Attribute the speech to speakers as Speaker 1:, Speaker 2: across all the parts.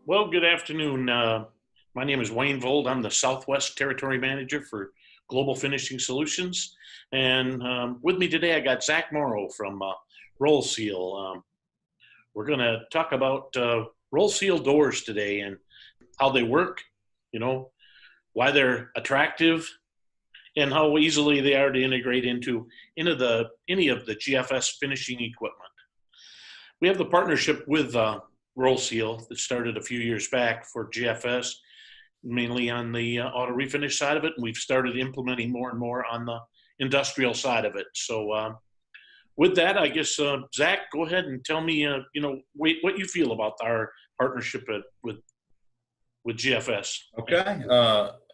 Speaker 1: Well, good afternoon. My name is Wayne Vold. I'm the Southwest Territory Manager for Global Finishing Solutions. And with me today, I got Zach Morrow from RollSeal. We're going to talk about RollSeal doors today and how they work, you know, why they're attractive, and how easily they are to integrate into any of the GFS finishing equipment. We have the partnership with RollSeal that started a few years back for GFS, mainly on the auto refinish side of it, and we've started implementing more and more on the industrial side of it. So with that, I guess, Zach, go ahead and tell me, what you feel about our partnership with GFS.
Speaker 2: Okay.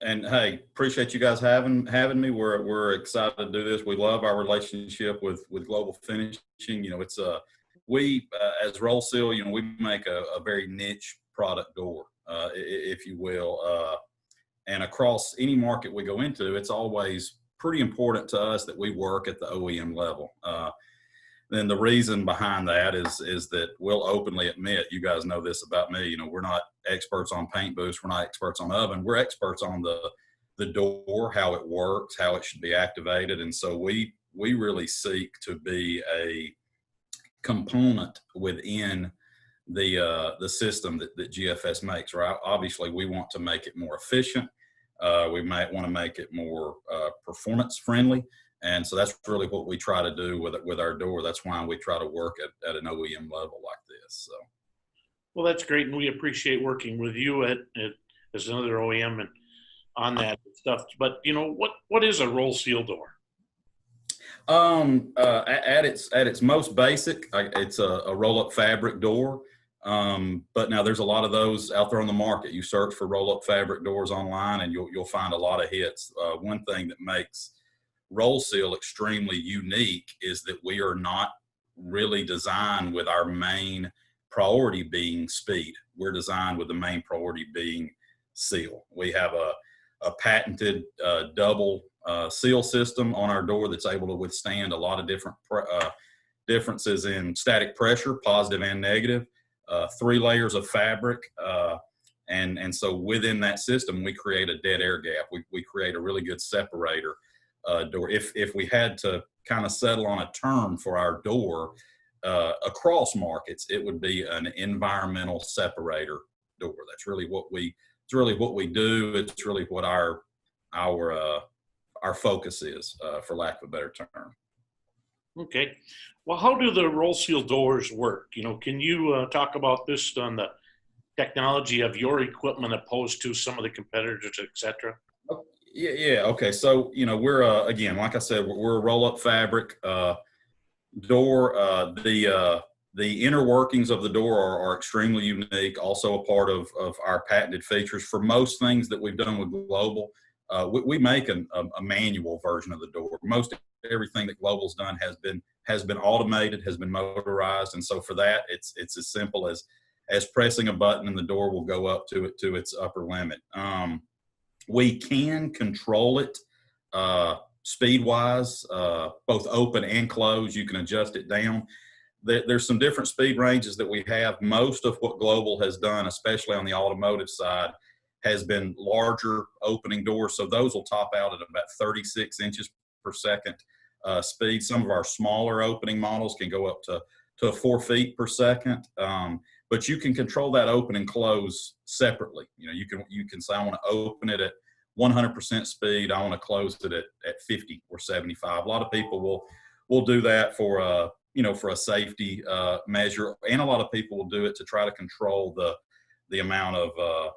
Speaker 2: And hey, appreciate you guys having me. We're excited to do this. We love our relationship with Global Finishing. It's we as RollSeal, we make a very niche product door, if you will. And across any market we go into, it's always pretty important to us that we work at the OEM level. Then the reason behind that is that we'll openly admit, you guys know this about me, we're not experts on paint booths, we're not experts on oven, we're experts on the door, how it works, how it should be activated. And so we really seek to be a component within the system that GFS makes, right? Obviously, we want to make it more efficient. We might want to make it more performance friendly. And so that's really what we try to do with our door. That's why we try to work at an OEM level like this. So,
Speaker 1: well, that's great, and we appreciate working with you as another OEM and on that stuff. But what is a RollSeal door?
Speaker 2: At its most basic, it's a roll-up fabric door. But now there's a lot of those out there on the market. You search for roll-up fabric doors online, and you'll find a lot of hits. One thing that makes RollSeal extremely unique is that we are not really designed with our main priority being speed. We're designed with the main priority being seal. We have a patented double seal system on our door that's able to withstand a lot of different differences in static pressure, positive and negative, 3 layers of fabric. And so within that system, we create a dead air gap. We create a really good separator door. If we had to kind of settle on a term for our door across markets, it would be an environmental separator door. That's really what we do. It's really what our focus is, for lack of a better term.
Speaker 1: Okay. Well, how do the RollSeal doors work? Can you talk about this on the technology of your equipment opposed to some of the competitors, et cetera?
Speaker 2: Yeah. Okay. So, we're, again, like I said, we're a roll-up fabric door. The inner workings of the door are extremely unique, also a part of our patented features. For most things that we've done with Global, we make a manual version of the door. Most everything that Global's done has been automated, has been motorized. And so for that, it's as simple as pressing a button and the door will go up to its upper limit. We can control it speed-wise, both open and close. You can adjust it down. There's some different speed ranges that we have. Most of what Global has done, especially on the automotive side, has been larger opening doors. So those will top out at about 36 inches per second speed. Some of our smaller opening models can go up to 4 feet per second. But you can control that open and close separately. You can say, I want to open it at 100% speed. I want to close it at 50 or 75. A lot of people will do that for a safety measure, and a lot of people will do it to try to control the amount of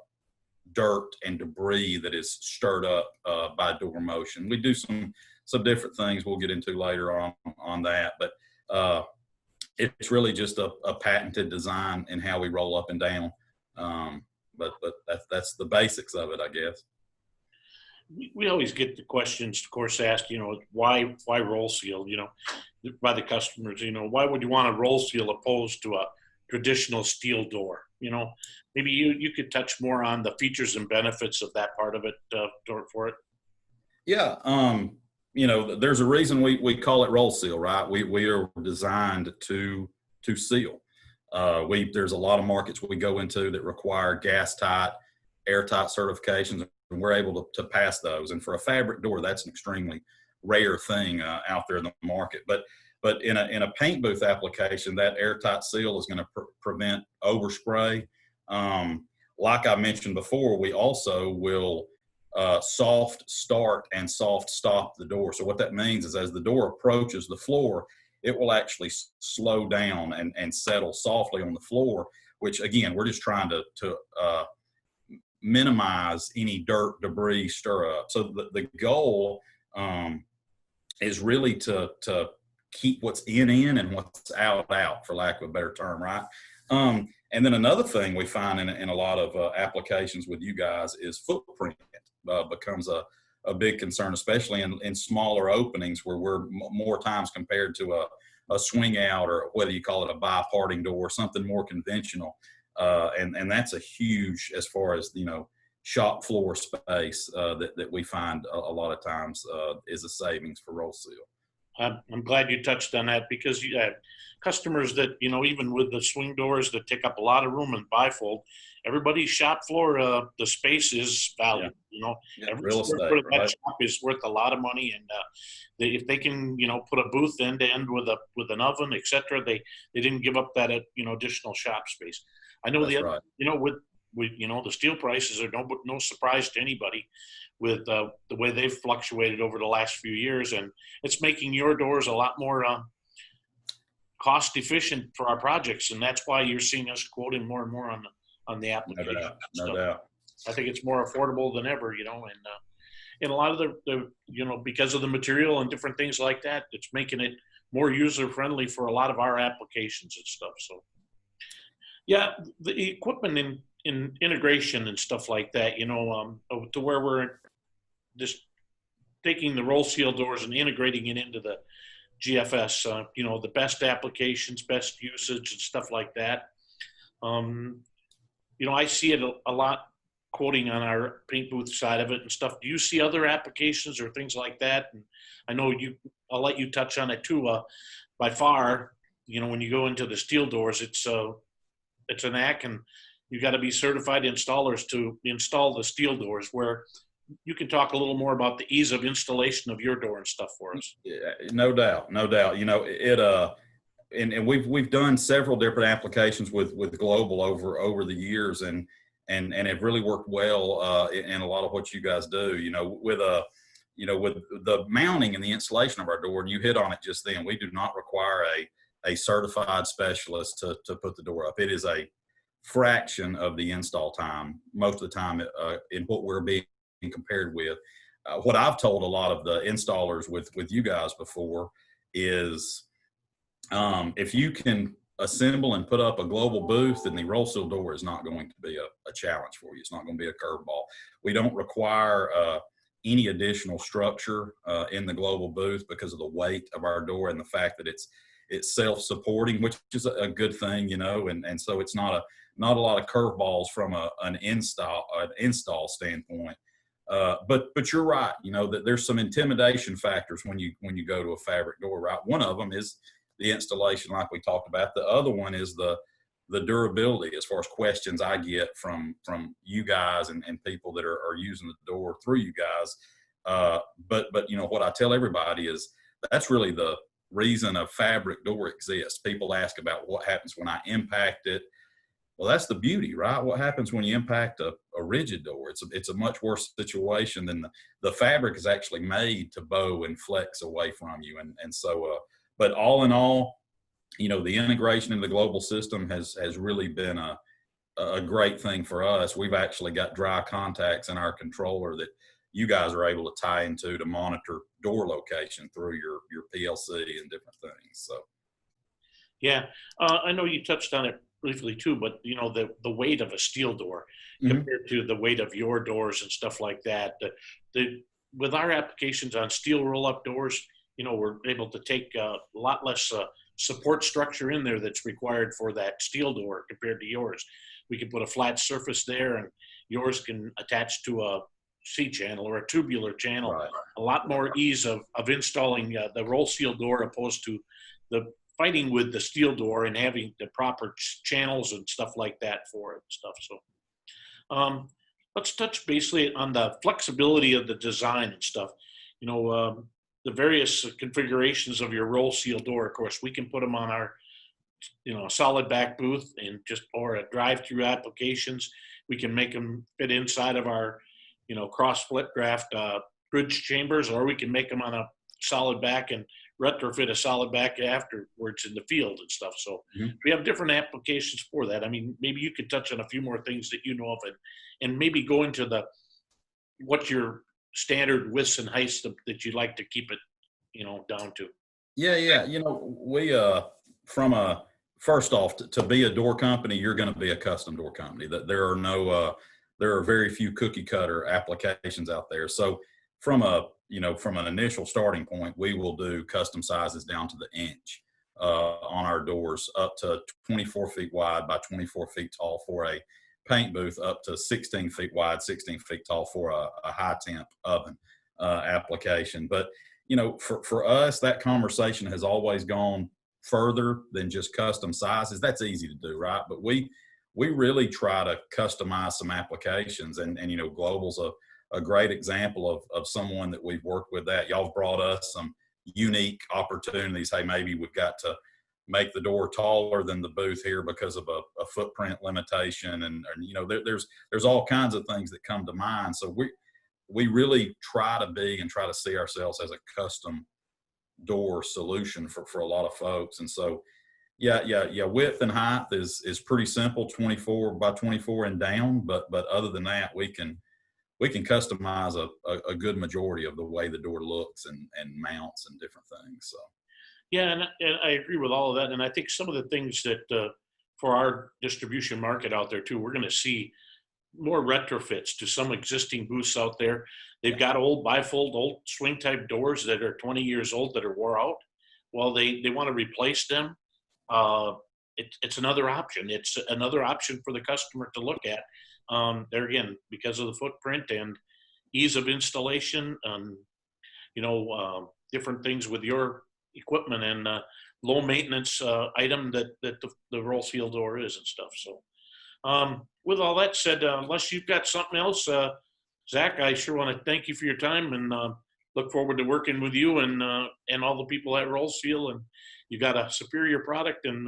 Speaker 2: dirt and debris that is stirred up by door motion. We do some different things we'll get into later on that, but it's really just a patented design in how we roll up and down. But that's the basics of it, I guess.
Speaker 1: We always get the questions, of course, asked, why RollSeal, by the customers, why would you want a RollSeal opposed to a traditional steel door? Maybe you could touch more on the features and benefits of that part of it for it.
Speaker 2: Yeah. There's a reason we call it RollSeal, right? We are designed to seal. There's a lot of markets we go into that require gas tight, airtight certifications, and we're able to pass those. And for a fabric door, that's an extremely rare thing out there in the market. But in a paint booth application, that airtight seal is going to prevent overspray. Like I mentioned before, we also will soft start and soft stop the door. So what that means is as the door approaches the floor, it will actually slow down and settle softly on the floor, which again, we're just trying to minimize any dirt, debris, stir up. So the goal is really to keep what's in and what's out, for lack of a better term, right? And then another thing we find in a lot of applications with you guys is footprint becomes a big concern, especially in smaller openings where we're more times compared to a swing out, or whether you call it a bi-parting door, something more conventional. And that's a huge, as far as, shop floor space that we find a lot of times is a savings for RollSeal.
Speaker 1: I'm glad you touched on that, because you have customers that, even with the swing doors that take up a lot of room and bifold, everybody's shop floor, the space is valuable.
Speaker 2: Yeah,
Speaker 1: Every
Speaker 2: real
Speaker 1: square
Speaker 2: estate,
Speaker 1: foot of that
Speaker 2: right?
Speaker 1: shop is worth a lot of money. And if they can, put a booth end to end with an oven, etc., they didn't give up that, additional shop space. I know
Speaker 2: That's
Speaker 1: the other,
Speaker 2: right.
Speaker 1: with the steel prices are no surprise to anybody with the way they've fluctuated over the last few years, and it's making your doors a lot more cost efficient for our projects, and that's why you're seeing us quoting more and more on the
Speaker 2: No
Speaker 1: application
Speaker 2: doubt. No
Speaker 1: stuff.
Speaker 2: doubt.
Speaker 1: I think it's more affordable than ever, and a lot of the because of the material and different things like that, it's making it more user friendly for a lot of our applications and stuff. So yeah, the equipment in integration and stuff like that, to where we're just taking the RollSeal doors and integrating it into the GFS, the best applications, best usage and stuff like that. I see it a lot quoting on our paint booth side of it and stuff. Do you see other applications or things like that? And I know I'll let you touch on it too. By far, when you go into the steel doors, it's an act, and you got to be certified installers to install the steel doors, where you can talk a little more about the ease of installation of your door and stuff for us.
Speaker 2: Yeah, no doubt, no doubt. And we've done several different applications with Global over the years, and have really worked well in a lot of what you guys do. With the mounting and the installation of our door, and you hit on it just then. We do not require a certified specialist to put the door up. It is a fraction of the install time most of the time in what we're being compared with. What I've told a lot of the installers with you guys before is if you can assemble and put up a Global booth, then the RollSeal door is not going to be a challenge for you. It's not going to be a curveball. We don't require any additional structure in the Global booth because of the weight of our door and the fact that it's self-supporting, which is a good thing, and so it's not a lot of curveballs from an install standpoint. But you're right, that there's some intimidation factors when you go to a fabric door, right? One of them is the installation, like we talked about. The other one is the durability, as far as questions I get from you guys and people that are using the door through you guys. But what I tell everybody is that's really the reason a fabric door exists. People ask about what happens when I impact it. Well, that's the beauty, right? What happens when you impact a rigid door? It's a much worse situation than the fabric is actually made to bow and flex away from you. And so, but all in all, the integration in the Global system has really been a great thing for us. We've actually got dry contacts in our controller that you guys are able to tie into to monitor door location through your PLC and different things. So,
Speaker 1: yeah, I know you touched on it briefly too, but the weight of a steel door compared to the weight of your doors and stuff like that. With our applications on steel roll-up doors, we're able to take a lot less support structure in there that's required for that steel door compared to yours. We can put a flat surface there, and yours can attach to a C-channel or a tubular channel.
Speaker 2: right.
Speaker 1: A lot more ease of installing the RollSeal door opposed to the fighting with the steel door and having the proper channels and stuff like that for it and stuff. So let's touch basically on the flexibility of the design and stuff. You know, the various configurations of your RollSeal door. Of course, we can put them on our, you know, a solid back booth and just, or a drive-through applications. We can make them fit inside of our, you know, cross split draft bridge chambers, or we can make them on a solid back and retrofit a solid back afterwards in the field and stuff. So we have different applications for that. I mean, maybe you could touch on a few more things that you know of, and maybe go into the, what's your standard widths and heights that you'd like to keep it, you know, down to.
Speaker 2: Yeah. You know, we from a first off, to be a door company, you're going to be a custom door company. That there are no there are very few cookie cutter applications out there. So from a, you know, from an initial starting point, we will do custom sizes down to the inch on our doors, up to 24 feet wide by 24 feet tall for a paint booth, up to 16 feet wide, 16 feet tall for a high temp oven application. But, you know, for us, that conversation has always gone further than just custom sizes. That's easy to do, right? But we really try to customize some applications, and you know, Global's a great example of someone that we've worked with. That y'all have brought us some unique opportunities. Hey, maybe we've got to make the door taller than the booth here because of a footprint limitation, and you know, there's all kinds of things that come to mind. So we really try to see ourselves as a custom door solution for a lot of folks. And so yeah, width and height is pretty simple, 24 by 24 and down, but other than that, we can customize a good majority of the way the door looks and mounts and different things. So
Speaker 1: Yeah, and I agree with all of that. And I think some of the things that for our distribution market out there too, we're going to see more retrofits to some existing booths out there. They've got old bifold, old swing type doors that are 20 years old that are wore out. Well, they want to replace them. It's another option. It's another option for the customer to look at. There again, because of the footprint and ease of installation, you know, different things with your equipment and low maintenance item that the RollSeal door is and stuff. So with all that said, unless you've got something else, Zach, I sure want to thank you for your time, and look forward to working with you and all the people at RollSeal. And you got a superior product, and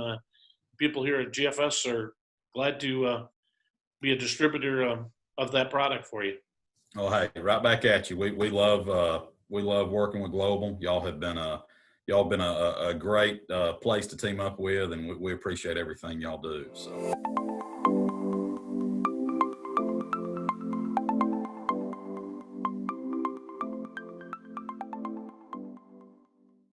Speaker 1: people here at GFS are glad to be a distributor of that product for you.
Speaker 2: Oh, hey, right back at you. We love working with Global. Y'all have been a great place to team up with, and we appreciate everything y'all do. So.